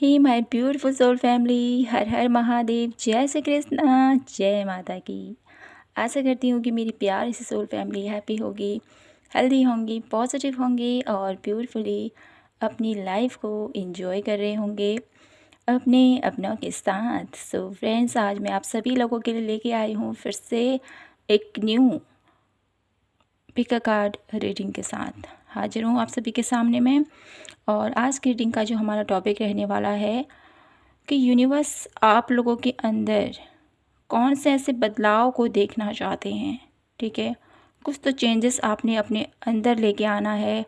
He my beautiful soul family, Har Har Mahadev, जय श्री कृष्णा, जय माता की। आशा करती हूँ कि मेरी प्यारी सी सोल फैमिली हैप्पी होगी, हेल्दी होंगी, पॉजिटिव होंगी और ब्यूटीफुली अपनी लाइफ को एंजॉय कर रहे होंगे अपने अपनों के साथ। सो फ्रेंड्स, आज मैं आप सभी लोगों के लिए लेके आई हूँ फिर से एक new pick a card reading के साथ हाजिर हूँ आप सभी के सामने में। और आज की रीडिंग का जो हमारा टॉपिक रहने वाला है कि यूनिवर्स आप लोगों के अंदर कौन से ऐसे बदलाव को देखना चाहते हैं। ठीक है, कुछ तो चेंजेस आपने अपने अंदर लेके आना है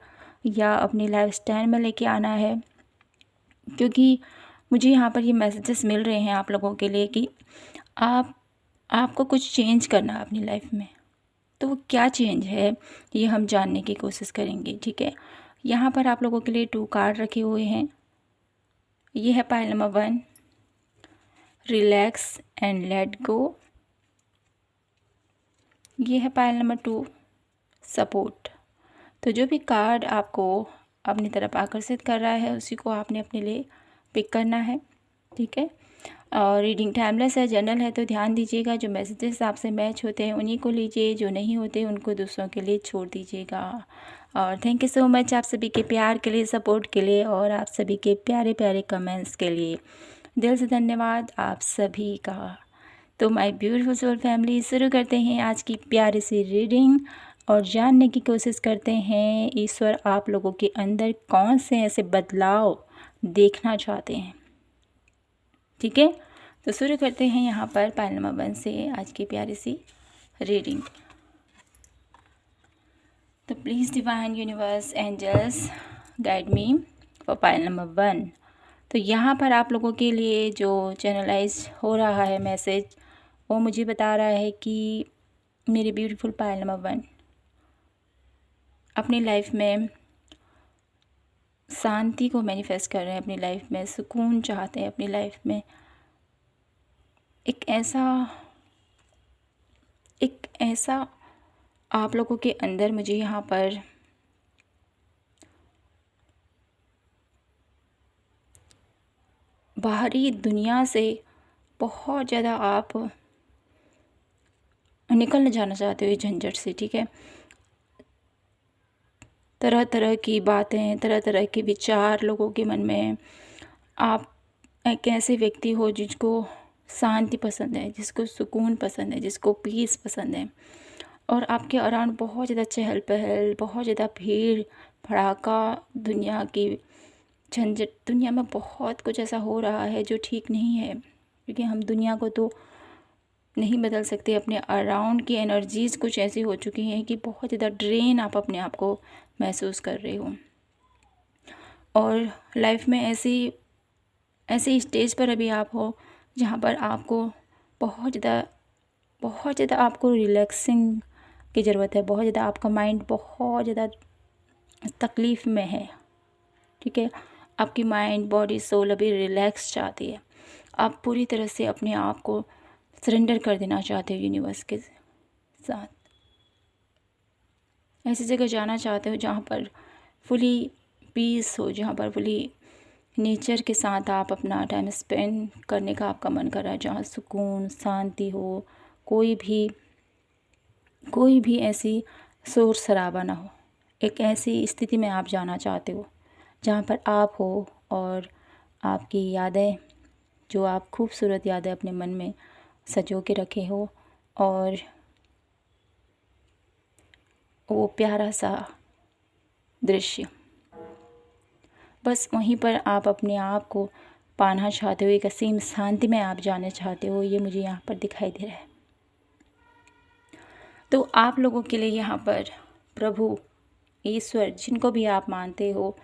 या अपनी लाइफस्टाइल में लेके आना है, क्योंकि मुझे यहाँ पर ये मैसेजेस मिल रहे हैं आप लोगों के लिए कि आपको कुछ चेंज करना है अपनी लाइफ में। तो वो क्या चेंज है ये हम जानने की कोशिश करेंगे। ठीक है, यहाँ पर आप लोगों के लिए 2 कार्ड रखे हुए हैं। ये है pile number 1, relax and let go. ये है पाइल नंबर 2, सपोर्ट। तो जो भी कार्ड आपको अपनी तरफ आकर्षित कर रहा है उसी को आपने अपने लिए पिक करना है। ठीक है, और रीडिंग टाइमलेस है, जनरल है, तो ध्यान दीजिएगा जो मैसेजेस आपसे मैच होते हैं उन्हीं को लीजिए, जो नहीं होते उनको दूसरों के लिए छोड़ दीजिएगा। और थैंक यू सो मच आप सभी के प्यार के लिए, सपोर्ट के लिए और आप सभी के प्यारे प्यारे कमेंट्स के लिए। दिल से धन्यवाद आप सभी का। तो माय ब्यूटीफुल सोल फैमिली, शुरू करते हैं आज की प्यारी सी रीडिंग और जानने की कोशिश करते हैं ईश्वर आप लोगों के अंदर कौन से ऐसे बदलाव देखना चाहते हैं। ठीक है, तो शुरू करते हैं यहाँ पर पाइल नंबर 1 से आज की प्यारी सी रीडिंग। तो please divine universe angels guide me for pile number 1। तो यहाँ पर आप लोगों के लिए जो चैनलाइज हो रहा है मैसेज, वो मुझे बता रहा है कि मेरे ब्यूटीफुल पाइल नंबर 1 अपनी लाइफ में शांति को मैनिफेस्ट कर रहे हैं, अपनी लाइफ में सुकून चाहते हैं, अपनी लाइफ में एक ऐसा आप लोगों के अंदर मुझे यहाँ पर बाहरी दुनिया से बहुत ज़्यादा आप निकलना जाना चाहते हो इस झंझट से। ठीक है, तरह तरह की बातें, तरह तरह के विचार लोगों के मन में। आप एक ऐसे व्यक्ति हो जिसको शांति पसंद है, जिसको सुकून पसंद है, जिसको पीस पसंद है, और आपके अराउंड बहुत ज़्यादा चहल पहल, बहुत ज़्यादा भीड़ भड़ाका, दुनिया की झंझट, दुनिया में बहुत कुछ ऐसा हो रहा है जो ठीक नहीं है, क्योंकि हम दुनिया को तो नहीं बदल सकते। अपने अराउंड की एनर्जीज़ कुछ ऐसी हो चुकी हैं कि बहुत ज़्यादा ड्रेन आप अपने आप को महसूस कर रहे हो, और लाइफ में ऐसी स्टेज पर अभी आप हो जहाँ पर आपको बहुत ज़्यादा आपको रिलैक्सिंग की ज़रूरत है। बहुत ज़्यादा आपका माइंड बहुत ज़्यादा तकलीफ़ में है। ठीक है, आपकी माइंड, बॉडी, सोल अभी रिलैक्स चाहती है। आप पूरी तरह से अपने आप को सरेंडर कर देना चाहते हो यूनिवर्स के साथ। ऐसी जगह जाना चाहते हो जहाँ पर फुली पीस हो, जहाँ पर फुली नेचर के साथ आप अपना टाइम स्पेंड करने का आपका मन कर रहा है, जहाँ सुकून शांति हो, कोई भी ऐसी शोर शराबा ना हो। एक ऐसी स्थिति में आप जाना चाहते हो जहाँ पर आप हो और आपकी यादें, जो आप खूबसूरत यादें अपने मन में सजो के रखे हो, और वो प्यारा सा दृश्य, बस वहीं पर आप अपने आप को पाना चाहते हो। एक असीम शांति में आप जाना चाहते हो, ये मुझे यहाँ पर दिखाई दे रहा है। तो आप लोगों के लिए यहाँ पर प्रभु ईश्वर, जिनको भी आप मानते हो,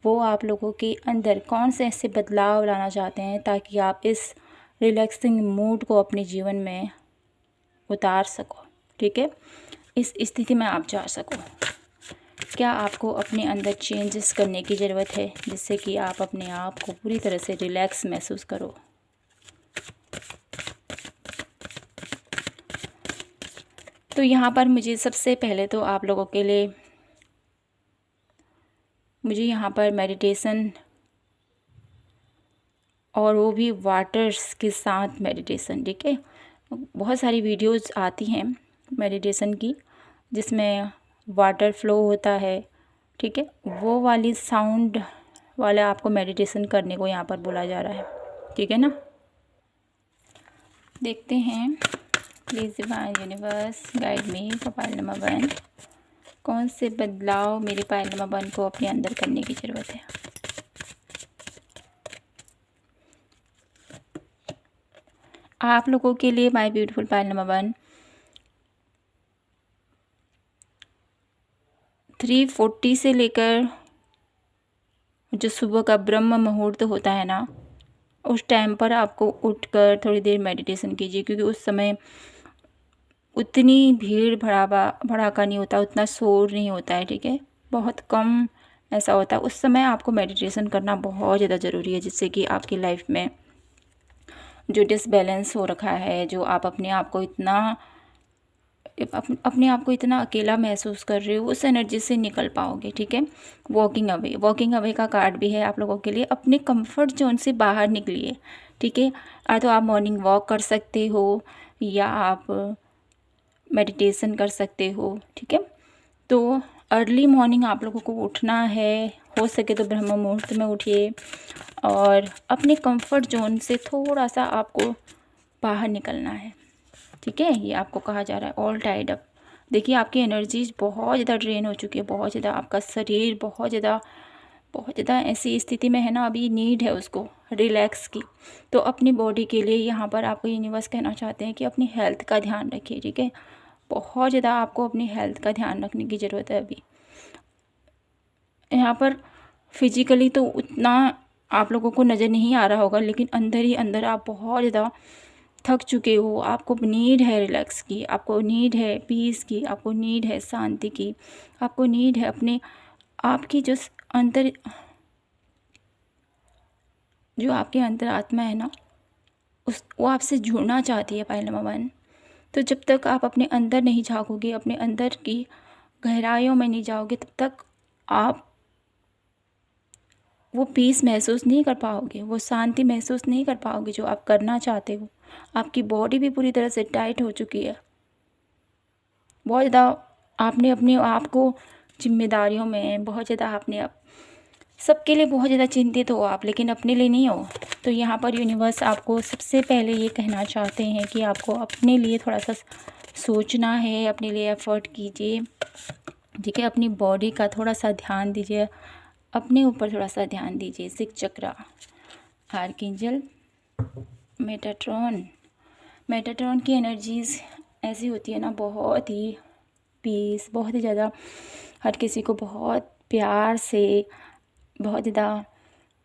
वो आप लोगों के अंदर कौन से ऐसे बदलाव लाना चाहते हैं ताकि आप इस रिलैक्सिंग मूड को अपने जीवन में उतार सको। ठीक है, इस स्थिति में आप जा सको। क्या आपको अपने अंदर चेंजेस करने की ज़रूरत है जिससे कि आप अपने आप को पूरी तरह से रिलैक्स महसूस करो। तो यहाँ पर मुझे सबसे पहले तो आप लोगों के लिए मुझे यहाँ पर मेडिटेशन और वो भी वाटर्स के साथ मेडिटेशन, ठीक है। बहुत सारी वीडियोस आती हैं मेडिटेशन की जिसमें वाटर फ्लो होता है, ठीक है। वो वाली साउंड वाला आपको मेडिटेशन करने को यहाँ पर बोला जा रहा है, ठीक है ना। देखते हैं, please divine universe guide me for pile number 1। कौन से बदलाव मेरे पायल नंबर 1 को अपने अंदर करने की ज़रूरत है। आप लोगों के लिए माय ब्यूटीफुल पायल नंबर 1 3:40 से लेकर जो सुबह का ब्रह्म मुहूर्त होता है ना, उस टाइम पर आपको उठकर थोड़ी देर मेडिटेशन कीजिए, क्योंकि उस समय उतनी भीड़ भड़ाका नहीं होता, उतना शोर नहीं होता है, ठीक है। बहुत कम ऐसा होता है। उस समय आपको मेडिटेशन करना बहुत ज़्यादा ज़रूरी है, जिससे कि आपकी लाइफ में जो डिसबैलेंस हो रखा है, जो आप अपने आप को इतना अकेला महसूस कर रहे हो, उस एनर्जी से निकल पाओगे, ठीक है। वॉकिंग अवे का कार्ड भी है आप लोगों के लिए। अपने कंफर्ट जोन से बाहर निकलिए, ठीक है। तो आप मॉर्निंग वॉक कर सकते हो या आप मेडिटेशन कर सकते हो, ठीक है। तो अर्ली मॉर्निंग आप लोगों को उठना है, हो सके तो ब्रह्म मुहूर्त में उठिए और अपने कंफर्ट जोन से थोड़ा सा आपको बाहर निकलना है, ठीक है। ये आपको कहा जा रहा है ऑल टाइड अप। देखिए आपकी एनर्जीज बहुत ज़्यादा ड्रेन हो चुकी है, बहुत ज़्यादा आपका शरीर बहुत ज़्यादा ऐसी स्थिति में है ना, अभी नीड है उसको रिलैक्स की। तो अपनी बॉडी के लिए यहाँ पर आपको यूनिवर्स कहना चाहते हैं कि अपनी हेल्थ का ध्यान रखिए, ठीक है। बहुत ज़्यादा आपको अपनी हेल्थ का ध्यान रखने की ज़रूरत है अभी। यहाँ पर फिजिकली तो उतना आप लोगों को नज़र नहीं आ रहा होगा, लेकिन अंदर ही अंदर आप बहुत ज़्यादा थक चुके हो। आपको नीड है रिलैक्स की, आपको नीड है पीस की, आपको नीड है शांति की, आपको नीड है अपने आपकी जो आपके अंतर आत्मा है ना, वो आपसे जुड़ना चाहती है पायल नंबर 1। तो जब तक आप अपने अंदर नहीं झाँकोगे, अपने अंदर की गहराइयों में नहीं जाओगे, तब तक आप वो पीस महसूस नहीं कर पाओगे, वो शांति महसूस नहीं कर पाओगे जो आप करना चाहते हो। आपकी बॉडी भी पूरी तरह से टाइट हो चुकी है। बहुत ज़्यादा आपने अपने आप को जिम्मेदारियों में बहुत ज़्यादा सबके लिए बहुत ज़्यादा चिंतित हो आप, लेकिन अपने लिए नहीं हो। तो यहाँ पर यूनिवर्स आपको सबसे पहले ये कहना चाहते हैं कि आपको अपने लिए थोड़ा सा सोचना है, अपने लिए एफर्ट कीजिए, ठीक है। अपनी बॉडी का थोड़ा सा ध्यान दीजिए, अपने ऊपर थोड़ा सा ध्यान दीजिए। 6 चक्रा, आर्कएंजल मेटाट्रॉन की एनर्जीज़ ऐसी होती है ना, बहुत ही पीस, बहुत ही ज़्यादा हर किसी को बहुत प्यार से, बहुत ज़्यादा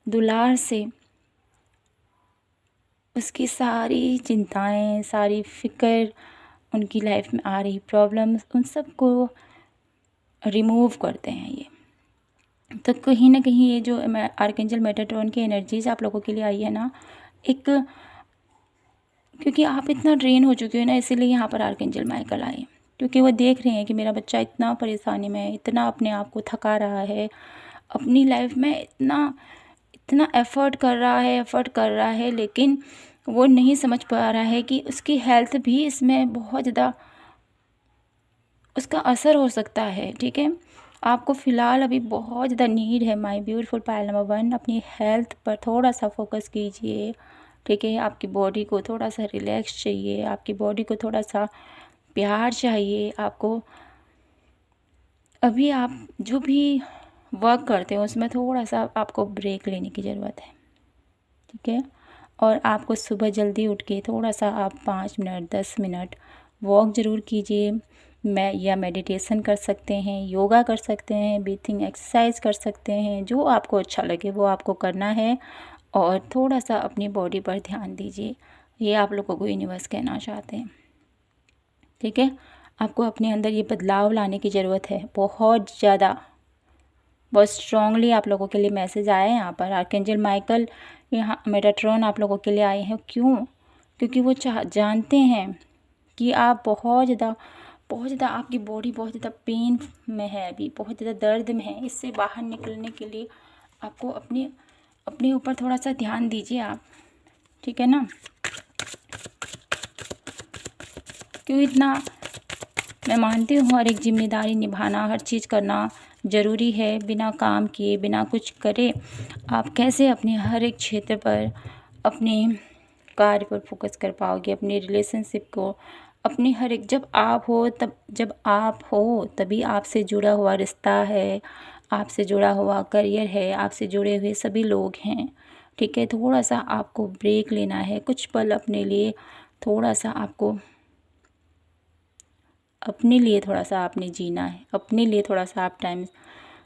दुलार से उसकी सारी चिंताएं, सारी फिक्र, उनकी लाइफ में आ रही प्रॉब्लम्स, उन सब को रिमूव करते हैं ये। तो कहीं ना कहीं ये जो आर्कएंजल मेटाट्रॉन की एनर्जीज आप लोगों के लिए आई है ना, क्योंकि आप इतना ड्रेन हो चुके हो ना, इसीलिए यहाँ पर आर्कएंजल माइकल आए, क्योंकि वो देख रहे हैं कि मेरा बच्चा इतना परेशानी में है, इतना अपने आप को थका रहा है, अपनी लाइफ में इतना एफ़र्ट कर रहा है, लेकिन वो नहीं समझ पा रहा है कि उसकी हेल्थ भी इसमें बहुत ज़्यादा उसका असर हो सकता है, ठीक है। आपको फ़िलहाल अभी बहुत ज़्यादा नीड है माय ब्यूटीफुल पायल नंबर 1, अपनी हेल्थ पर थोड़ा सा फोकस कीजिए, ठीक है। आपकी बॉडी को थोड़ा सा रिलैक्स चाहिए, आपकी बॉडी को थोड़ा सा प्यार चाहिए। आपको अभी आप जो भी वर्क करते हो उसमें थोड़ा सा आपको ब्रेक लेने की ज़रूरत है, ठीक है। और आपको सुबह जल्दी उठ के थोड़ा सा आप 5 मिनट 10 मिनट वॉक ज़रूर कीजिए। या मेडिटेशन कर सकते हैं, योगा कर सकते हैं, ब्रीथिंग एक्सरसाइज कर सकते हैं, जो आपको अच्छा लगे वो आपको करना है। और थोड़ा सा अपनी बॉडी पर ध्यान दीजिए, ये आप लोगों को यूनिवर्स कहना चाहते हैं, ठीक है। आपको अपने अंदर ये बदलाव लाने की ज़रूरत है, बहुत ज़्यादा, बहुत स्ट्रांगली आप लोगों के लिए मैसेज आया है यहाँ पर। आर्कएंजल माइकल यहाँ मेटाट्रॉन आप लोगों के लिए आए हैं, क्यों? क्योंकि वो जानते हैं कि आप बहुत ज़्यादा आपकी बॉडी बहुत ज़्यादा पेन में है, अभी बहुत ज़्यादा दर्द में है। इससे बाहर निकलने के लिए आपको अपने ऊपर थोड़ा सा ध्यान दीजिए आप, ठीक है ना। क्यों इतना मैं मानती हूँ हर एक जिम्मेदारी निभाना, हर चीज़ करना ज़रूरी है। बिना काम किए, बिना कुछ करे आप कैसे अपने हर एक क्षेत्र पर, अपने कार्य पर फोकस कर पाओगे, अपने रिलेशनशिप को, अपने हर एक, जब आप हो तभी आपसे जुड़ा हुआ रिश्ता है, आपसे जुड़ा हुआ करियर है, आपसे जुड़े हुए सभी लोग हैं। ठीक है, थोड़ा सा आपको ब्रेक लेना है, कुछ पल अपने लिए, थोड़ा सा आपको अपने लिए थोड़ा सा आपने जीना है, अपने लिए थोड़ा सा आप टाइम,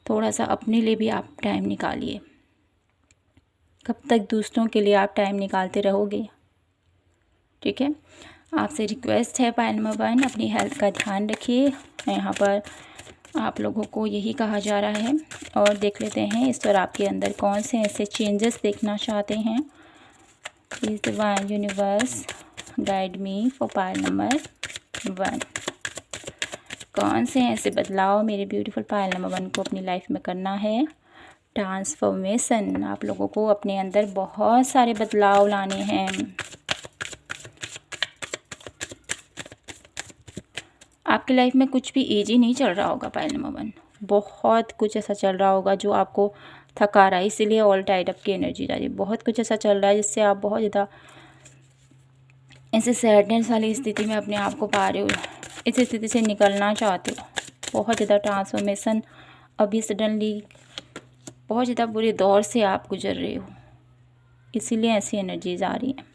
थोड़ा सा अपने लिए भी आप टाइम निकालिए। कब तक दूसरों के लिए आप टाइम निकालते रहोगे। ठीक है, आपसे रिक्वेस्ट है पायल नंबर 1, अपनी हेल्थ का ध्यान रखिए। यहाँ पर आप लोगों को यही कहा जा रहा है। और देख लेते हैं इस पर आपके अंदर कौन से ऐसे चेंजेस देखना चाहते हैं। Please divine universe guide me for pile number 1। कौन से ऐसे बदलाव मेरे ब्यूटीफुल पायल नंबर 1 को अपनी लाइफ में करना है। ट्रांसफॉर्मेशन, आप लोगों को अपने अंदर बहुत सारे बदलाव लाने हैं। आपकी लाइफ में कुछ भी ईजी नहीं चल रहा होगा पायल नंबर 1, बहुत कुछ ऐसा चल रहा होगा जो आपको थका रहा है, इसीलिए ऑल टाइड अप की एनर्जी जा रही है। बहुत कुछ ऐसा चल रहा है जिससे आप बहुत ज़्यादा ऐसे सैडनेस वाली स्थिति में अपने आप को पा रहे हो, इस स्थिति से निकलना चाहते हो। बहुत ज़्यादा ट्रांसफॉर्मेशन अभी सडनली बहुत ज़्यादा बुरे दौर से आप गुजर रहे हो, इसीलिए ऐसी एनर्जीज आ रही हैं।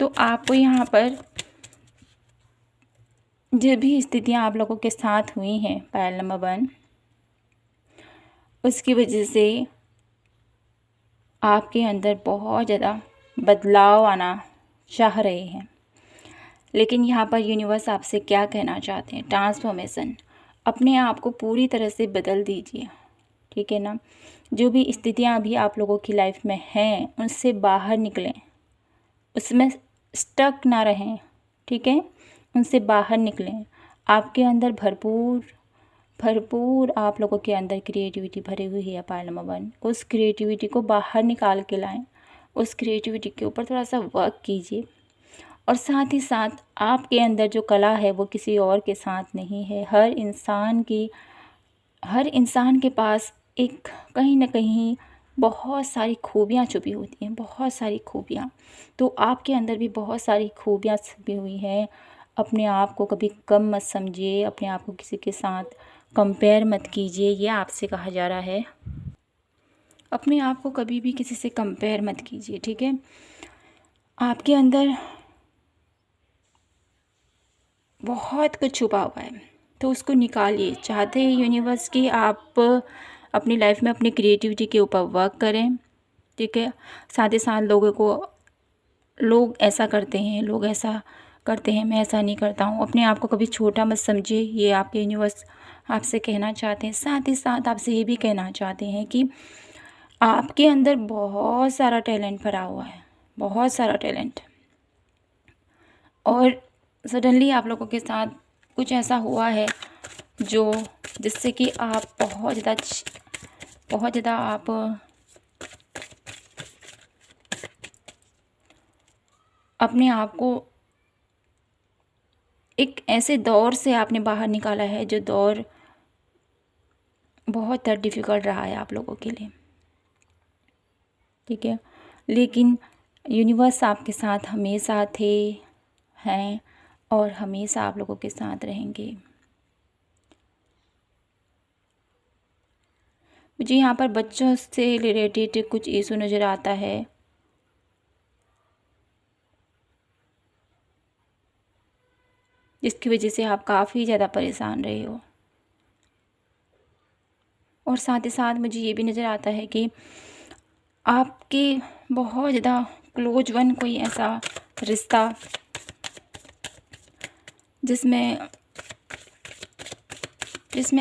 तो आपको यहाँ पर जो भी स्थितियाँ आप लोगों के साथ हुई हैं पायल नंबर 1, उसकी वजह से आपके अंदर बहुत ज़्यादा बदलाव आना चाह रहे हैं। लेकिन यहाँ पर यूनिवर्स आपसे क्या कहना चाहते हैं, ट्रांसफॉर्मेशन, अपने आप को पूरी तरह से बदल दीजिए। ठीक है ना, जो भी स्थितियाँ अभी आप लोगों की लाइफ में हैं उनसे बाहर निकलें, उसमें स्टक ना रहें। ठीक है, उनसे बाहर निकलें। आपके अंदर भरपूर आप लोगों के अंदर क्रिएटिविटी भरी हुई है पायल नंबर 1, उस क्रिएटिविटी को बाहर निकाल के लाएं। उस क्रिएटिविटी के ऊपर थोड़ा सा वर्क कीजिए। और साथ ही साथ आपके अंदर जो कला है वो किसी और के साथ नहीं है। हर इंसान के पास एक कहीं ना कहीं बहुत सारी खूबियाँ छुपी होती हैं, बहुत सारी खूबियाँ। तो आपके अंदर भी बहुत सारी खूबियाँ छुपी हुई हैं। अपने आप को कभी कम मत समझिए, अपने आप को किसी के साथ कंपेयर मत कीजिए, ये आपसे कहा जा रहा है। अपने आप को कभी भी किसी से कंपेयर मत कीजिए। ठीक है, आपके अंदर बहुत कुछ छुपा हुआ है तो उसको निकालिए। चाहते हैं यूनिवर्स की आप अपनी लाइफ में अपनी क्रिएटिविटी के ऊपर वर्क करें। ठीक है, साथ ही साथ लोग ऐसा करते हैं, मैं ऐसा नहीं करता हूँ। अपने आप को कभी छोटा मत समझिए, ये आपके यूनिवर्स आपसे कहना चाहते हैं। साथ ही साथ आपसे ये भी कहना चाहते हैं कि आपके अंदर बहुत सारा टैलेंट भरा हुआ है, बहुत सारा टैलेंट। और सडनली आप लोगों के साथ कुछ ऐसा हुआ है जिससे कि आप बहुत ज़्यादा आप अपने आप को एक ऐसे दौर से आपने बाहर निकाला है जो दौर बहुत डिफ़िकल्ट रहा है आप लोगों के लिए। ठीक है, लेकिन यूनिवर्स आपके साथ हमेशा हैं और हमेशा आप लोगों के साथ रहेंगे। मुझे यहाँ पर बच्चों से रिलेटेड कुछ इशू नज़र आता है। जिसकी वजह से आप काफ़ी ज़्यादा परेशान रहे हो। और साथ ही साथ मुझे ये भी नज़र आता है कि आपके बहुत ज़्यादा क्लोज वन कोई ऐसा रिश्ता जिसमें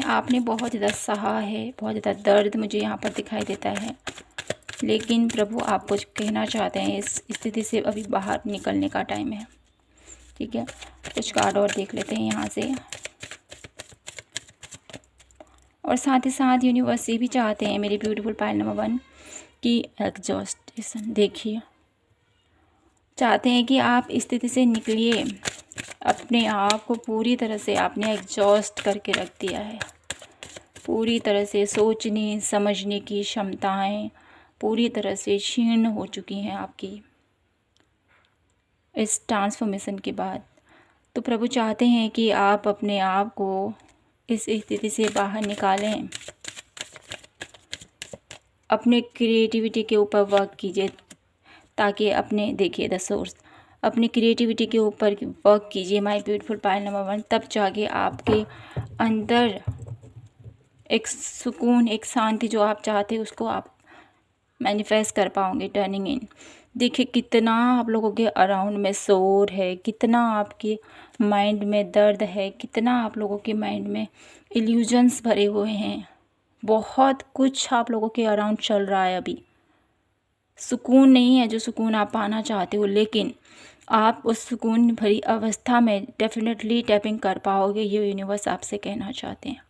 आपने बहुत ज़्यादा सहा है, बहुत ज़्यादा दर्द मुझे यहाँ पर दिखाई देता है। लेकिन प्रभु आपको कहना चाहते हैं इस स्थिति से अभी बाहर निकलने का टाइम है। ठीक है, कुछ कार्ड और देख लेते हैं यहाँ से। और साथ ही साथ यूनिवर्स ये भी चाहते हैं मेरे ब्यूटीफुल पायल नंबर 1 की एग्जॉस्टेशन देखिए, चाहते हैं कि आप इस स्थिति से निकलिए। अपने आप को पूरी तरह से आपने एग्जॉस्ट करके रख दिया है, पूरी तरह से सोचने समझने की क्षमताएं पूरी तरह से क्षीण हो चुकी हैं आपकी इस ट्रांसफॉर्मेशन के बाद। तो प्रभु चाहते हैं कि आप अपने आप को इस स्थिति से बाहर निकालें, अपने क्रिएटिविटी के ऊपर वर्क कीजिए, ताकि अपने देखिए द सोर्स, अपनी क्रिएटिविटी के ऊपर वर्क कीजिए माय ब्यूटीफुल पायल नंबर 1। तब जाके आपके अंदर एक सुकून, एक शांति जो आप चाहते हैं उसको आप मैनिफेस्ट कर पाओगे, टर्निंग इन। देखिए कितना आप लोगों के अराउंड में शोर है, कितना आपके माइंड में दर्द है, कितना आप लोगों के माइंड में इल्यूजन्स भरे हुए हैं, बहुत कुछ आप लोगों के अराउंड चल रहा है। अभी सुकून नहीं है जो सुकून आप पाना चाहते हो, लेकिन आप उस सुकून भरी अवस्था में डेफिनेटली टैपिंग कर पाओगे, ये यूनिवर्स आपसे कहना चाहते हैं।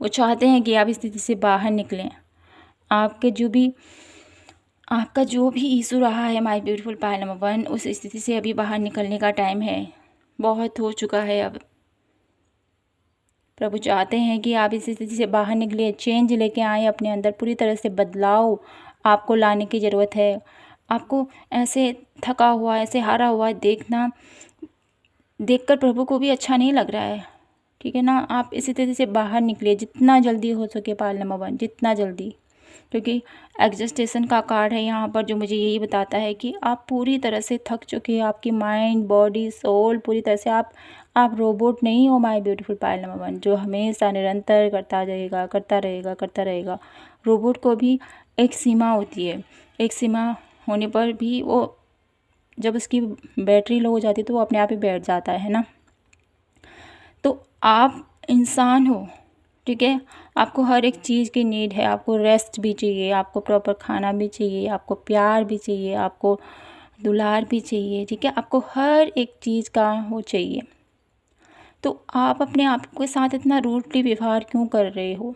वो चाहते हैं कि आप इस स्थिति से बाहर निकलें। आपका जो भी इशू रहा है माय ब्यूटीफुल पायल नंबर 1, उस स्थिति से अभी बाहर निकलने का टाइम है, बहुत हो चुका है अब। प्रभु चाहते हैं कि आप इस स्थिति से बाहर निकलिए, चेंज लेके आए अपने अंदर, पूरी तरह से बदलाव आपको लाने की ज़रूरत है। आपको ऐसे थका हुआ, ऐसे हारा हुआ देखकर प्रभु को भी अच्छा नहीं लग रहा है, ठीक है ना। आप इसी तरह से बाहर निकलिए जितना जल्दी हो सके पायल नंबर 1, जितना जल्दी, क्योंकि एग्जस्टेशन का कार्ड है यहाँ पर जो मुझे यही बताता है कि आप पूरी तरह से थक चुके हैं। आपकी माइंड, बॉडी, सोल पूरी तरह से आप रोबोट नहीं हो माय ब्यूटीफुल पायल नंबर 1, जो हमेशा निरंतर करता रहेगा। रोबोट को भी एक सीमा होती है, एक सीमा होने पर भी वो जब उसकी बैटरी लो हो जाती है तो वो अपने आप ही बैठ जाता है ना। तो आप इंसान हो, ठीक है, आपको हर एक चीज़ की नीड है। आपको रेस्ट भी चाहिए, आपको प्रॉपर खाना भी चाहिए, आपको प्यार भी चाहिए, आपको दुलार भी चाहिए, ठीक है, आपको हर एक चीज़ का वो चाहिए। तो आप अपने आप के साथ इतना रूडली व्यवहार क्यों कर रहे हो?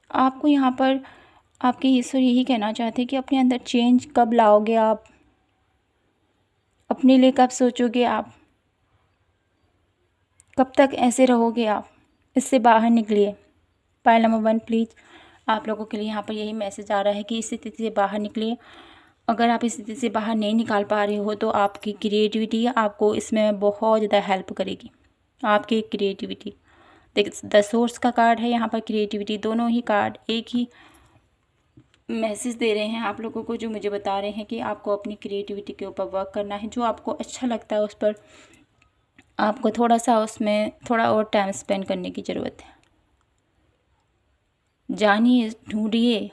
आपको यहाँ पर आपके ईश्वर यही कहना चाहते हैं कि अपने अंदर चेंज कब लाओगे आप, अपने लिए कब सोचोगे आप, कब तक ऐसे रहोगे आप? इससे बाहर निकलिए। पायल नंबर 1 प्लीज़, आप लोगों के लिए यहाँ पर यही मैसेज आ रहा है कि इस स्थिति से बाहर निकलिए। अगर आप इस स्थिति से बाहर नहीं निकाल पा रहे हो तो आपकी क्रिएटिविटी आपको इसमें बहुत ज़्यादा हेल्प करेगी। आपकी क्रिएटिविटी, देखिए द सोर्स का कार्ड है यहाँ पर, क्रिएटिविटी, दोनों ही कार्ड एक ही मैसेज दे रहे हैं आप लोगों को, जो मुझे बता रहे हैं कि आपको अपनी क्रिएटिविटी के ऊपर वर्क करना है। जो आपको अच्छा लगता है उस पर आपको उसमें थोड़ा और टाइम स्पेंड करने की ज़रूरत है। जानिए, ढूंढिए,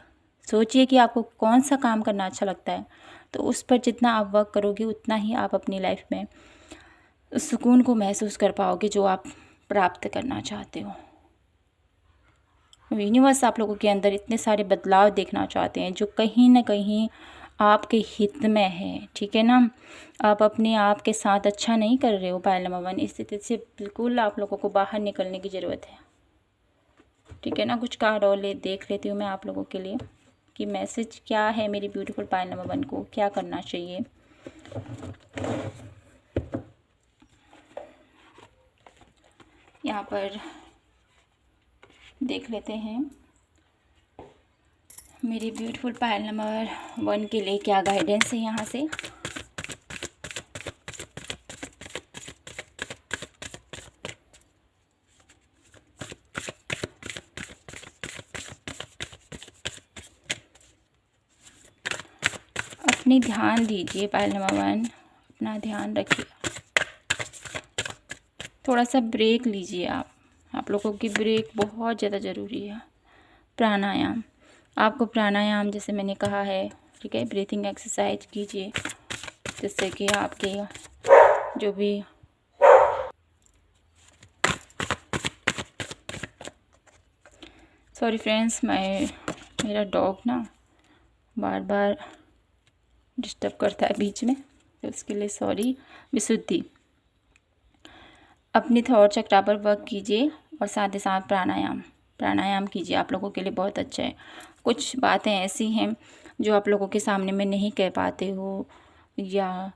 सोचिए कि आपको कौन सा काम करना अच्छा लगता है, तो उस पर जितना आप वर्क करोगे उतना ही आप अपनी लाइफ में उस सुकून को महसूस कर पाओगे जो आप प्राप्त करना चाहते हो। यूनिवर्स आप लोगों के अंदर इतने सारे बदलाव देखना चाहते हैं जो कहीं ना कहीं आपके हित में है, ठीक है ना। आप अपने आप के साथ अच्छा नहीं कर रहे हो पायल नंबर 1, इस स्थिति से बिल्कुल आप लोगों को बाहर निकलने की ज़रूरत है, ठीक है ना। कुछ कार्ड और देख लेती हूँ मैं आप लोगों के लिए कि मैसेज क्या है मेरी ब्यूटीफुल पायल नंबर 1 को, क्या करना चाहिए। यहाँ पर देख लेते हैं मेरी ब्यूटीफुल पायल नंबर 1 के लिए क्या गाइडेंस है यहाँ से। अपनी ध्यान दीजिए पायल नंबर 1, अपना ध्यान रखिए, थोड़ा सा ब्रेक लीजिए। आप लोगों की ब्रेक बहुत ज़्यादा ज़रूरी है। प्राणायाम, आपको प्राणायाम जैसे मैंने कहा है, ठीक है, ब्रीथिंग एक्सरसाइज कीजिए जिससे कि आपके जो भी सॉरी फ्रेंड्स, मेरा डॉग ना बार बार डिस्टर्ब करता है बीच में। तो उसके लिए सॉरी, विशुद्धि। अपनी थॉट चक्रा पर वर्क कीजिए और साथ ही साथ प्राणायाम कीजिए, आप लोगों के लिए बहुत अच्छा है। कुछ बातें ऐसी हैं जो आप लोगों के सामने में नहीं कह पाते हो, या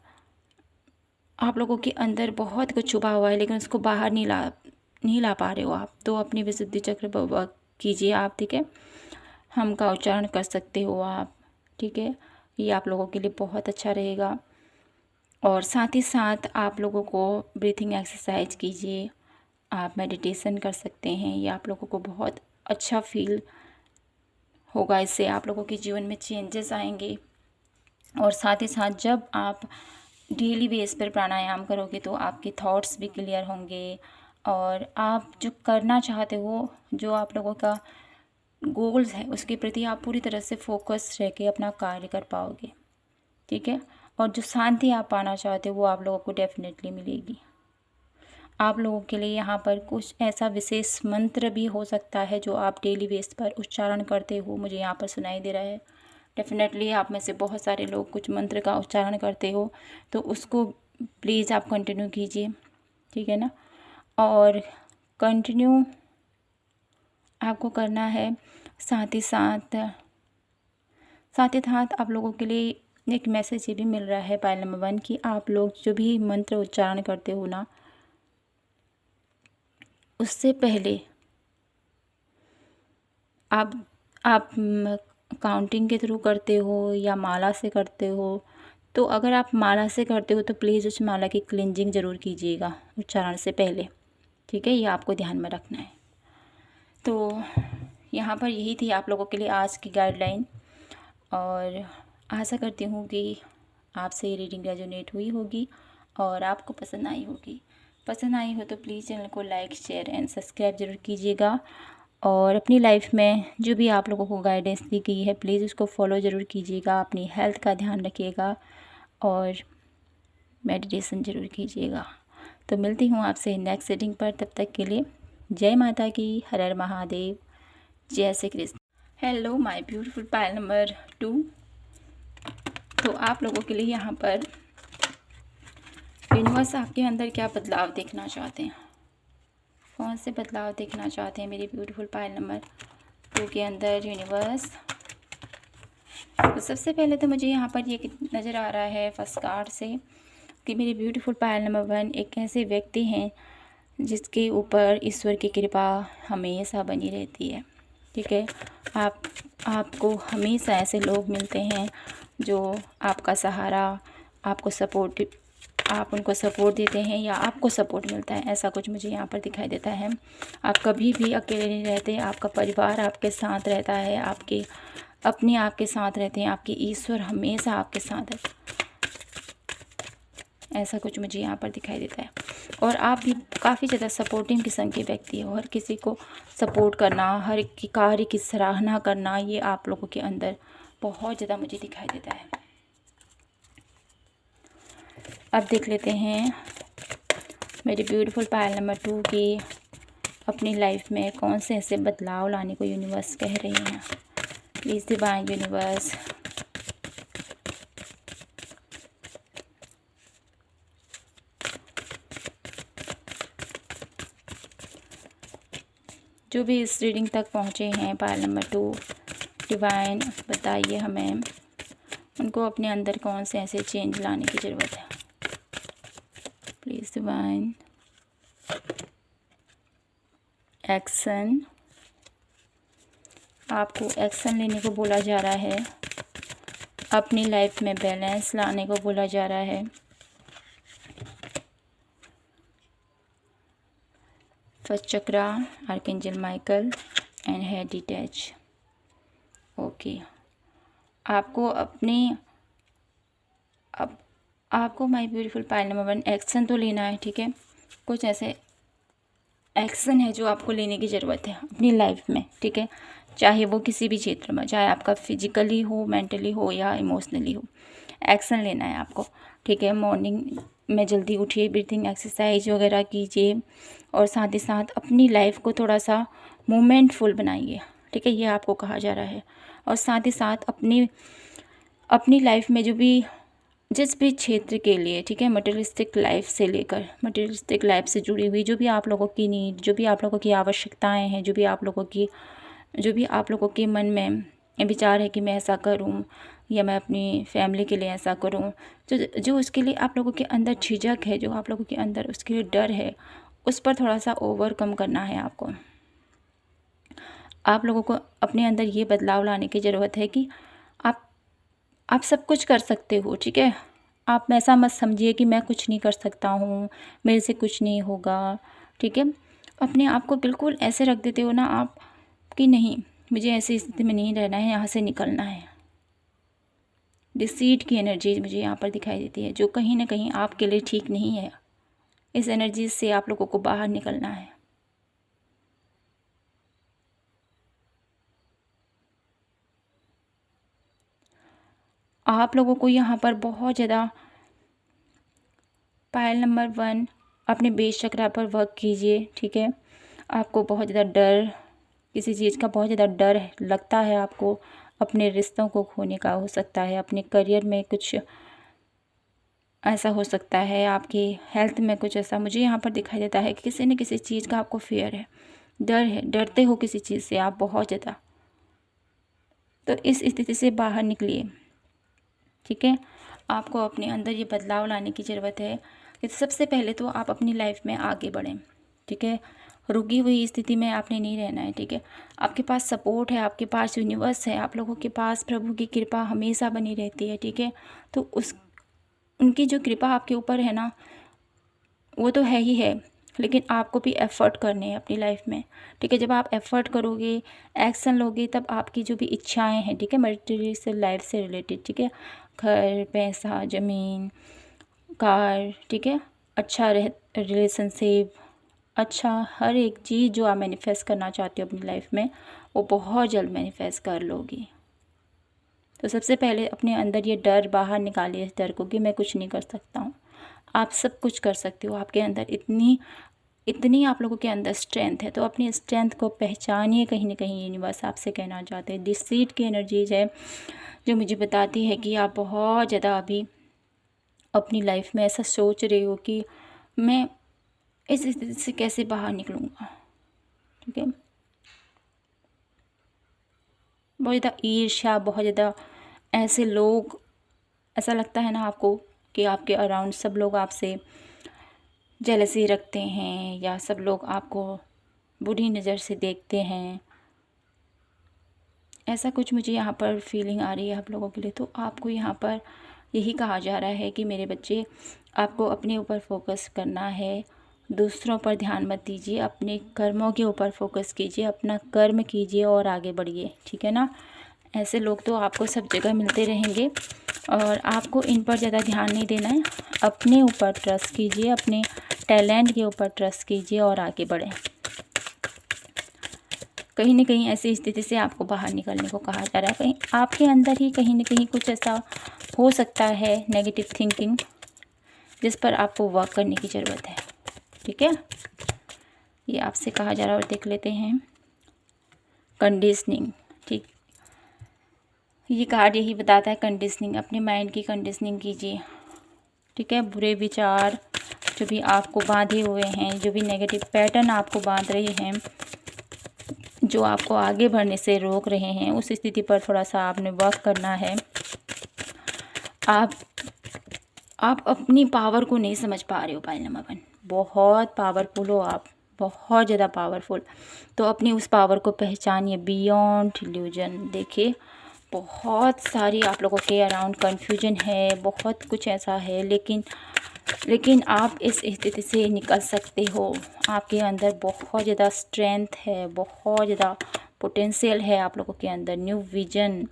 आप लोगों के अंदर बहुत कुछ छुपा हुआ है लेकिन उसको बाहर नहीं ला पा रहे हो आप, तो अपनी विशुद्धि चक्र पर वर्क कीजिए आप, ठीक है। हम का उच्चारण कर सकते हो आप, ठीक है। ये आप लोगों के लिए बहुत अच्छा रहेगा। और साथ ही साथ आप लोगों को ब्रीथिंग एक्सरसाइज कीजिए, आप मेडिटेशन कर सकते हैं, ये आप लोगों को बहुत अच्छा फील होगा। इससे आप लोगों के जीवन में चेंजेस आएंगे। और साथ ही साथ जब आप डेली बेस पर प्राणायाम करोगे तो आपके थॉट्स भी क्लियर होंगे, और आप जो करना चाहते हो, जो आप लोगों का गोल्स है, उसके प्रति आप पूरी तरह से फोकस रह के अपना कार्य कर पाओगे, ठीक है। और जो शांति आप पाना चाहते हो वो आप लोगों को डेफिनेटली मिलेगी। आप लोगों के लिए यहाँ पर कुछ ऐसा विशेष मंत्र भी हो सकता है जो आप डेली बेस पर उच्चारण करते हो, मुझे यहाँ पर सुनाई दे रहा है। डेफिनेटली आप में से बहुत सारे लोग कुछ मंत्र का उच्चारण करते हो, तो उसको प्लीज़ आप कंटिन्यू कीजिए, ठीक है ना। और कंटिन्यू आपको करना है। साथ ही साथ आप लोगों के लिए एक मैसेज ये भी मिल रहा है पायल नंबर 1 कि आप लोग जो भी मंत्र उच्चारण करते हो ना, उससे पहले आप काउंटिंग के थ्रू करते हो या माला से करते हो, तो अगर आप माला से करते हो तो प्लीज़ उस माला की क्लिनजिंग ज़रूर कीजिएगा उच्चारण से पहले, ठीक है। ये आपको ध्यान में रखना है। तो यहाँ पर यही थी आप लोगों के लिए आज की गाइडलाइन, और आशा करती हूँ कि आपसे ये रीडिंग रेजोनेट हुई होगी और आपको पसंद आई होगी। पसंद आई हो तो प्लीज़ चैनल को लाइक, शेयर एंड सब्सक्राइब ज़रूर कीजिएगा। और अपनी लाइफ में जो भी आप लोगों को गाइडेंस दी गई है प्लीज़ उसको फॉलो ज़रूर कीजिएगा। अपनी हेल्थ का ध्यान रखिएगा और मेडिटेशन ज़रूर कीजिएगा। तो मिलती हूँ आपसे नेक्स्ट रीडिंग पर, तब तक के लिए जय माता की, हर हर महादेव, जय Shri Krishna. Hello my beautiful pile number 2। तो आप लोगों के लिए यहाँ पर यूनिवर्स आपके अंदर क्या बदलाव देखना चाहते हैं, कौन से बदलाव देखना चाहते हैं मेरी ब्यूटीफुल पायल नंबर 2 के अंदर यूनिवर्स। तो सबसे पहले तो मुझे यहाँ पर ये नज़र आ रहा है फर्स्ट कार्ड से कि मेरी ब्यूटीफुल पायल नंबर 1 एक ऐसे व्यक्ति हैं जिसके ऊपर ईश्वर की कृपा हमेशा बनी रहती है, ठीक है। आपको हमेशा ऐसे लोग मिलते हैं जो आपका सहारा, आपको सपोर्ट, आप उनको सपोर्ट देते हैं या आपको सपोर्ट मिलता है, ऐसा कुछ मुझे यहाँ पर दिखाई देता है। आप कभी भी अकेले नहीं रहते, आपका परिवार आपके साथ रहता है, आपके अपने आपके साथ रहते हैं, आपके ईश्वर हमेशा आपके साथ है, ऐसा कुछ मुझे यहाँ पर दिखाई देता है। और आप भी काफ़ी ज़्यादा सपोर्टिव किस्म के व्यक्ति हो, हर किसी को सपोर्ट करना, हर की कार्य की सराहना करना, ये आप लोगों के अंदर बहुत ज़्यादा मुझे दिखाई देता है। अब देख लेते हैं मेरी ब्यूटीफुल पायल नंबर 2 की अपनी लाइफ में कौन से ऐसे बदलाव लाने को यूनिवर्स कह रही हैं। प्लीज़ डिवाइन यूनिवर्स, जो भी इस रीडिंग तक पहुँचे हैं पायल नंबर 2, डिवाइन बताइए हमें उनको अपने अंदर कौन से ऐसे चेंज लाने की ज़रूरत है। प्लीज़ डिवाइन, एक्शन, आपको एक्शन लेने को बोला जा रहा है, अपनी लाइफ में बैलेंस लाने को बोला जा रहा है। First chakra, archangel Michael and head detach. Okay, आपको अपने आपको my beautiful pile number 1 action तो लेना है, ठीक है। कुछ ऐसे एक्शन है जो आपको लेने की ज़रूरत है अपनी लाइफ में, ठीक है। चाहे वो किसी भी क्षेत्र में, चाहे आपका फिजिकली हो, मेंटली हो या इमोशनली हो, एक्शन लेना है आपको, ठीक है। मॉर्निंग में जल्दी उठिए, ब्रीथिंग एक्सरसाइज वगैरह कीजिए और साथ ही साथ अपनी लाइफ को थोड़ा सा मोमेंटफुल बनाइए, ठीक है, ये आपको कहा जा रहा है। और साथ ही साथ अपनी लाइफ में जो भी जिस भी क्षेत्र के लिए, ठीक है, मटेरियलिस्टिक लाइफ से लेकर मटेरियलिस्टिक लाइफ से जुड़ी हुई जो भी आप लोगों की नीड, जो भी आप लोगों की आवश्यकताएं हैं, जो भी आप लोगों के मन में विचार है कि मैं ऐसा करूं या मैं अपनी फैमिली के लिए ऐसा करूं, जो उसके लिए आप लोगों के अंदर झिझक है, जो आप लोगों के अंदर उसके लिए डर है, उस पर थोड़ा सा ओवरकम करना है आपको। आप लोगों को अपने अंदर ये बदलाव लाने की ज़रूरत है कि आप सब कुछ कर सकते हो, ठीक है। आप ऐसा मत समझिए कि मैं कुछ नहीं कर सकता हूँ, मेरे से कुछ नहीं होगा, ठीक है। अपने आप को बिल्कुल ऐसे रख देते हो ना आप कि नहीं, मुझे ऐसी स्थिति में नहीं रहना है, यहाँ से निकलना है। डिसीट की एनर्जी मुझे यहाँ पर दिखाई देती है, जो कहीं ना कहीं आपके लिए ठीक नहीं है। इस एनर्जी से आप लोगों को बाहर निकलना है। आप लोगों को यहाँ पर बहुत ज़्यादा पायल नंबर 1 अपने बेस चक्रा पर वर्क कीजिए, ठीक है। आपको बहुत ज़्यादा डर, किसी चीज़ का बहुत ज़्यादा डर लगता है आपको, अपने रिश्तों को खोने का हो सकता है, अपने करियर में कुछ ऐसा हो सकता है, आपकी हेल्थ में कुछ ऐसा मुझे यहाँ पर दिखाई देता है कि किसी न किसी चीज़ का आपको फियर है, डर है, डरते हो किसी चीज़ से आप बहुत ज़्यादा। तो इस स्थिति से बाहर निकलिए, ठीक है। आपको अपने अंदर ये बदलाव लाने की ज़रूरत है कि सबसे पहले तो आप अपनी लाइफ में आगे बढ़ें, ठीक है। रुकी हुई स्थिति में आपने नहीं रहना है, ठीक है। आपके पास सपोर्ट है, आपके पास यूनिवर्स है, आप लोगों के पास प्रभु की कृपा हमेशा बनी रहती है, ठीक है। तो उनकी जो कृपा आपके ऊपर है ना, वो तो है ही है, लेकिन आपको भी एफ़र्ट करने हैं अपनी लाइफ में, ठीक है। जब आप एफ़र्ट करोगे, एक्शन लोगे, तब आपकी जो भी इच्छाएं हैं, ठीक है, मटेरियल लाइफ से रिलेटेड, ठीक है, घर, पैसा, ज़मीन, कार, ठीक है, अच्छा रिलेशनशिप, अच्छा हर एक चीज़ जो आप मैनिफेस्ट करना चाहते हो अपनी लाइफ में, वो बहुत जल्द मैनिफेस्ट कर लोगी। तो सबसे पहले अपने अंदर ये डर बाहर निकालिए, इस डर को कि मैं कुछ नहीं कर सकता हूँ। आप सब कुछ कर सकते हो, आपके अंदर इतनी आप लोगों के अंदर स्ट्रेंथ है। तो अपनी स्ट्रेंथ को पहचानिए। कहीं ना कहीं यूनिवर्स आपसे कहना चाहते हैं, डिसीट की एनर्जीज है जो मुझे बताती है कि आप बहुत ज़्यादा अभी अपनी लाइफ में ऐसा सोच रहे हो कि मैं इस स्थिति से कैसे बाहर निकलूँगा, ठीक है। बहुत ज़्यादा ईर्ष्या, बहुत ज़्यादा ऐसे लोग, ऐसा लगता है ना आपको कि आपके अराउंड सब लोग आपसे जेलसी रखते हैं या सब लोग आपको बुरी नज़र से देखते हैं। ऐसा कुछ मुझे यहाँ पर फीलिंग आ रही है आप लोगों के लिए। तो आपको यहाँ पर यही कहा जा रहा है कि मेरे बच्चे, आपको अपने ऊपर फोकस करना है, दूसरों पर ध्यान मत दीजिए, अपने कर्मों के ऊपर फोकस कीजिए, अपना कर्म कीजिए और आगे बढ़िए, ठीक है ना। ऐसे लोग तो आपको सब जगह मिलते रहेंगे और आपको इन पर ज़्यादा ध्यान नहीं देना है। अपने ऊपर ट्रस्ट कीजिए, अपने टैलेंट के ऊपर ट्रस्ट कीजिए और आगे बढ़ें। कहीं ना कहीं ऐसी स्थिति से आपको बाहर निकलने को कहा जा रहा है। कहीं आपके अंदर ही कहीं ना कहीं कुछ ऐसा हो सकता है, नेगेटिव थिंकिंग, जिस पर आपको वर्क करने की ज़रूरत है, ठीक है। ये आपसे कहा जा रहा है। और देख लेते हैं कंडीशनिंग, ठीक। ये कार्ड यही बताता है कंडीशनिंग, अपने माइंड की कंडीशनिंग कीजिए, ठीक है। बुरे विचार जो भी आपको बांधे हुए हैं, जो भी नेगेटिव पैटर्न आपको बांध रहे हैं, जो आपको आगे बढ़ने से रोक रहे हैं, उस स्थिति पर थोड़ा सा आपने वर्क करना है। आप अपनी पावर को नहीं समझ पा रहे हो। पाइल नंबर 1, बहुत पावरफुल हो आप, बहुत ज़्यादा पावरफुल। तो अपनी उस पावर को पहचानिए बियॉन्ड इल्यूजन। देखिए बहुत सारी आप लोगों के अराउंड कन्फ्यूजन है, बहुत कुछ ऐसा है, लेकिन आप इस स्थिति से निकल सकते हो। आपके अंदर बहुत ज़्यादा स्ट्रेंथ है, बहुत ज़्यादा पोटेंशियल है आप लोगों के अंदर, न्यू विजन।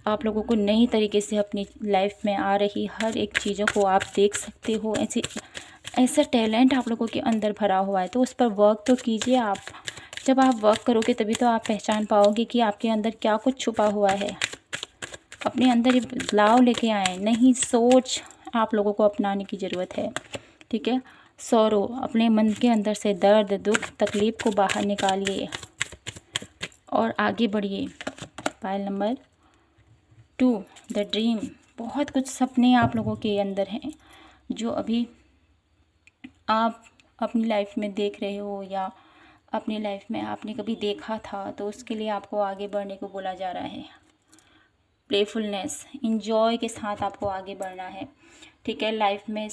आप लोगों को नई तरीके से अपनी लाइफ में आ रही हर एक चीज़ों को आप देख सकते हो। ऐसा टैलेंट आप लोगों के अंदर भरा हुआ है, तो उस पर वर्क तो कीजिए आप। जब आप वर्क करोगे तभी तो आप पहचान पाओगे कि आपके अंदर क्या कुछ छुपा हुआ है। अपने अंदर ये बदलाव लेके आए, नई सोच आप लोगों को अपनाने की ज़रूरत है, ठीक है। सौरो, अपने मन के अंदर से दर्द, दुख, तकलीफ़ को बाहर निकालिए और आगे बढ़िए। पायल नंबर 2, द ड्रीम, बहुत कुछ सपने आप लोगों के अंदर हैं जो अभी आप अपनी लाइफ में देख रहे हो या अपनी लाइफ में आपने कभी देखा था, तो उसके लिए आपको आगे बढ़ने को बोला जा रहा है। प्लेफुलनेस, इंजॉय के साथ आपको आगे बढ़ना है, ठीक है। लाइफ में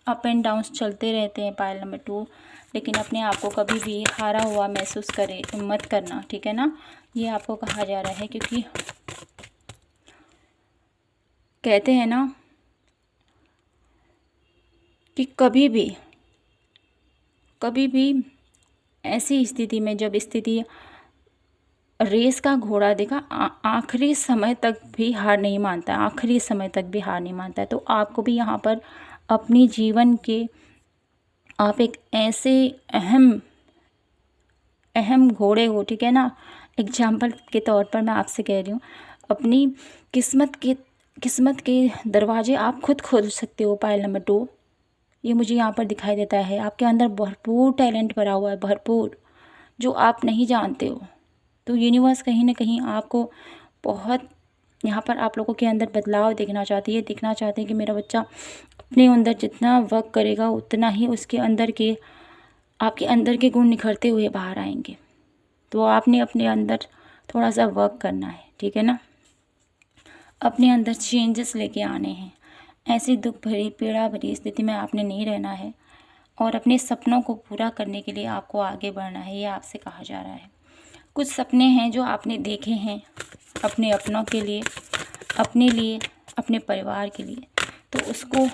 अप एंड डाउन्स चलते रहते हैं, पायल नंबर 2, लेकिन अपने आप को कभी भी हारा हुआ महसूस करे मत करना, ठीक है ना। ये आपको कहा जा रहा है क्योंकि कहते हैं ना कि कभी भी ऐसी स्थिति में, जब स्थिति रेस का घोड़ा देखा आखिरी समय तक भी हार नहीं मानता, आखिरी समय तक भी हार नहीं मानता है, तो आपको भी यहाँ पर अपनी जीवन के आप एक ऐसे अहम घोड़े हो, ठीक है ना। एग्जाम्पल के तौर पर मैं आपसे कह रही हूँ, अपनी किस्मत के दरवाजे आप खुद खोल सकते हो। पायल नंबर 2, ये मुझे यहाँ पर दिखाई देता है। आपके अंदर भरपूर टैलेंट भरा हुआ है, भरपूर, जो आप नहीं जानते हो। तो यूनिवर्स कहीं ना कहीं आपको बहुत यहाँ पर आप लोगों के अंदर बदलाव देखना चाहती है, देखना चाहते हैं कि मेरा बच्चा अपने अंदर जितना वर्क करेगा उतना ही उसके अंदर के आपके अंदर के गुण निखरते हुए बाहर आएंगे। तो आपने अपने अंदर थोड़ा सा वर्क करना है, ठीक है ना। अपने अंदर चेंजेस लेके आने हैं। ऐसी दुख भरी पीड़ा भरी स्थिति में आपने नहीं रहना है और अपने सपनों को पूरा करने के लिए आपको आगे बढ़ना है, ये आपसे कहा जा रहा है। कुछ सपने हैं जो आपने देखे हैं अपने अपनों के लिए, अपने लिए, अपने परिवार के लिए, तो उसको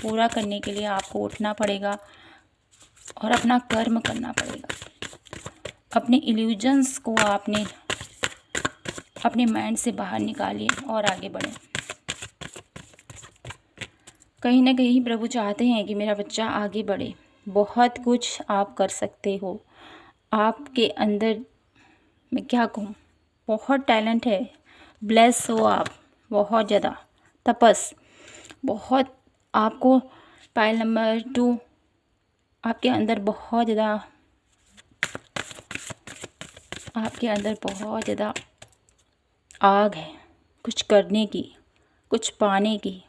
पूरा करने के लिए आपको उठना पड़ेगा और अपना कर्म करना पड़ेगा। अपने इल्यूजन्स को आपने अपने माइंड से बाहर निकालिए और आगे बढ़ें। कहीं ना कहीं प्रभु चाहते हैं कि मेरा बच्चा आगे बढ़े। बहुत कुछ आप कर सकते हो, आपके अंदर मैं क्या कहूँ, बहुत टैलेंट है। ब्लेस हो आप बहुत ज़्यादा, तपस बहुत आपको। पायल नंबर 2, आपके अंदर बहुत ज़्यादा आग है कुछ करने की, कुछ पाने की।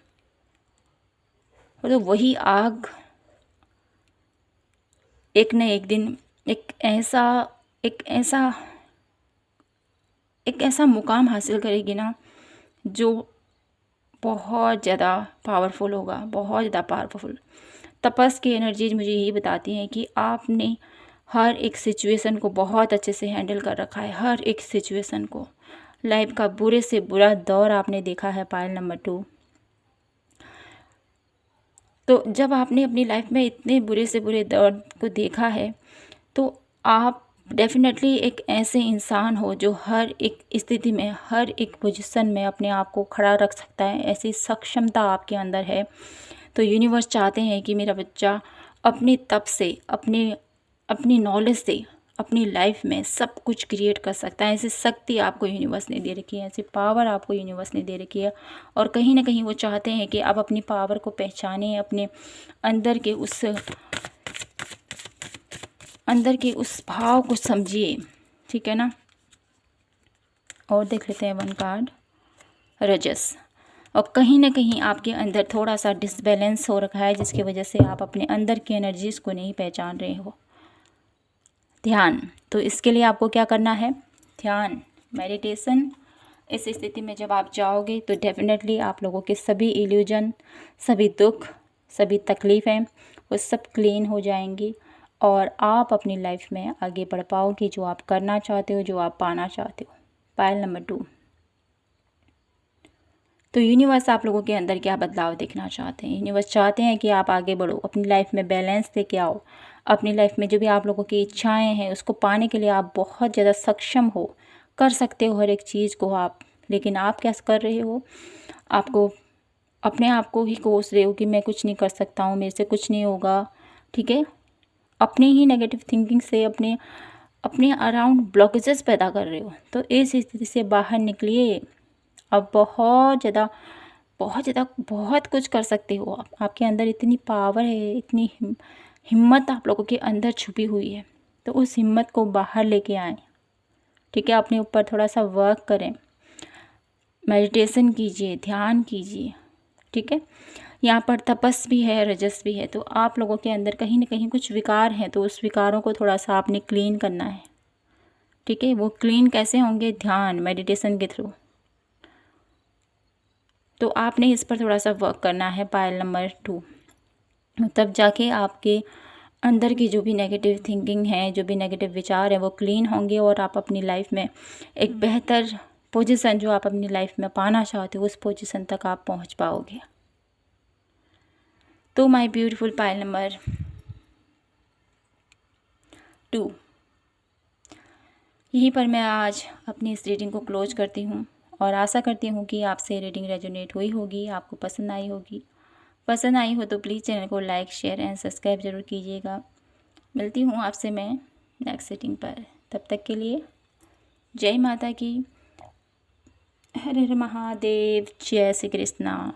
तो वही आग एक न एक दिन एक ऐसा मुकाम हासिल करेगी ना जो बहुत ज़्यादा पावरफुल होगा, बहुत ज़्यादा पावरफुल। तपस की एनर्जीज मुझे यही बताती हैं कि आपने हर एक सिचुएशन को बहुत अच्छे से हैंडल कर रखा है, हर एक सिचुएशन को। लाइफ का बुरे से बुरा दौर आपने देखा है पायल नंबर 2। तो जब आपने अपनी लाइफ में इतने बुरे से बुरे दौर को देखा है, तो आप डेफिनेटली एक ऐसे इंसान हो जो हर एक स्थिति में, हर एक पोजीशन में अपने आप को खड़ा रख सकता है। ऐसी सक्षमता आपके अंदर है। तो यूनिवर्स चाहते हैं कि मेरा बच्चा अपने तप से, अपनी नॉलेज से अपनी लाइफ में सब कुछ क्रिएट कर सकता है। ऐसी शक्ति आपको यूनिवर्स ने दे रखी है, ऐसी पावर आपको यूनिवर्स ने दे रखी है। और कहीं ना कहीं वो चाहते हैं कि आप अपनी पावर को पहचानें, अपने अंदर के उस भाव को समझिए, ठीक है ना। और देख लेते हैं 1 कार्ड, रजस। और कहीं ना कहीं आपके अंदर थोड़ा सा डिसबैलेंस हो रखा है, जिसकी वजह से आप अपने अंदर की एनर्जीज को नहीं पहचान रहे हो। ध्यान, तो इसके लिए आपको क्या करना है, ध्यान, मेडिटेशन। इस स्थिति में जब आप जाओगे तो डेफिनेटली आप लोगों के सभी इल्यूजन, सभी दुख, सभी तकलीफ़ें वो सब क्लीन हो जाएंगी और आप अपनी लाइफ में आगे बढ़ पाओगे, जो आप करना चाहते हो, जो आप पाना चाहते हो। Pile number 2। तो यूनिवर्स आप लोगों के अंदर क्या बदलाव देखना चाहते हैं। यूनिवर्स चाहते हैं कि आप आगे बढ़ो, अपनी लाइफ में बैलेंस लेके आओ। अपनी लाइफ में जो भी आप लोगों की इच्छाएं हैं उसको पाने के लिए आप बहुत ज़्यादा सक्षम हो, कर सकते हो हर एक चीज़ को आप। लेकिन आप क्या कर रहे हो, आपको अपने आप को ही कोस रहे हो कि मैं कुछ नहीं कर सकता हूँ, मेरे से कुछ नहीं होगा, ठीक है। अपनी ही नेगेटिव थिंकिंग से अपने अराउंड ब्लॉकेजेस पैदा कर रहे हो। तो इस स्थिति से बाहर निकलिए। अब बहुत कुछ कर सकते हो आप। आपके अंदर इतनी पावर है, इतनी हिम्मत आप लोगों के अंदर छुपी हुई है। तो उस हिम्मत को बाहर लेके आएं, ठीक है। अपने ऊपर थोड़ा सा वर्क करें। मेडिटेशन कीजिए, ध्यान कीजिए, ठीक है। यहाँ पर तपस भी है, रजस भी है, तो आप लोगों के अंदर कहीं ना कहीं कुछ विकार हैं, तो उस विकारों को थोड़ा सा आपने क्लीन करना है, ठीक है। वो क्लीन कैसे होंगे? ध्यान, मेडिटेशन के थ्रू। तो आपने इस पर थोड़ा सा वर्क करना है, पायल नंबर 2। तब जाके आपके अंदर की जो भी नेगेटिव थिंकिंग है, जो भी नेगेटिव विचार है, वो क्लीन होंगे और आप अपनी लाइफ में एक बेहतर पोजीशन जो आप अपनी लाइफ में पाना चाहते हो, उस पोजीशन तक आप पहुंच पाओगे। तो माय ब्यूटीफुल पायल नंबर 2, यहीं पर मैं आज अपनी इस रीडिंग को क्लोज करती हूँ और आशा करती हूँ कि आपसे रीडिंग रेजोनेट हुई होगी, आपको पसंद आई होगी। पसंद आई हो तो प्लीज़ चैनल को लाइक, शेयर एंड सब्सक्राइब ज़रूर कीजिएगा। मिलती हूँ आपसे मैं नेक्स्ट रीडिंग पर। तब तक के लिए जय माता की, हर हर महादेव, जय श्री कृष्णा।